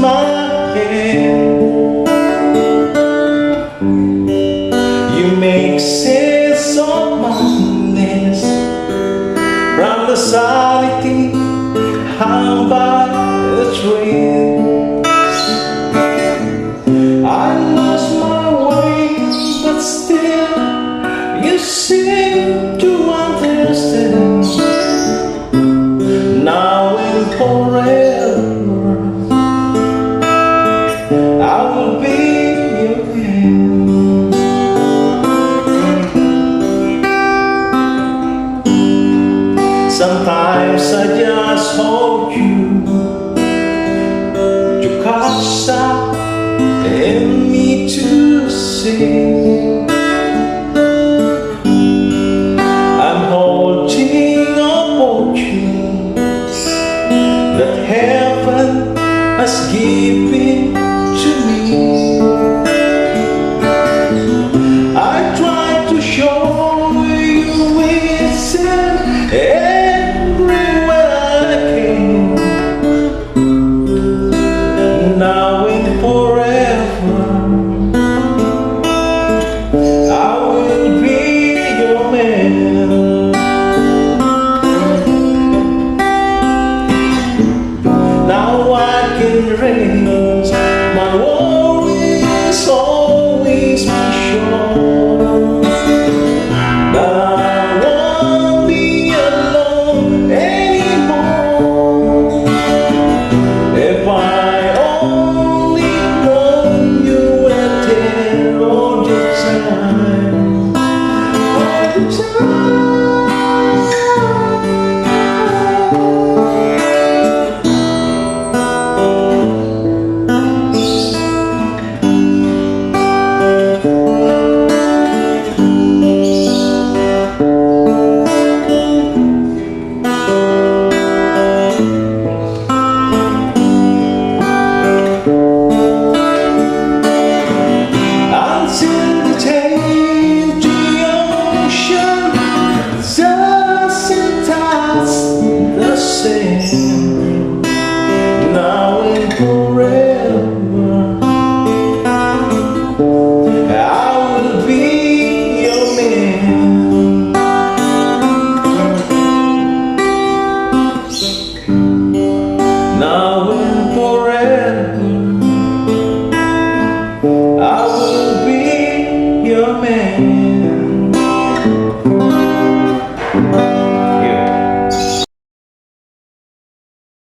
my hand. You make sense of my mess. From the solitude, how by a train. I lost my way, but still you seem to understand. Now and forever I will be your man. Sometimes I just hope you catch up and me to see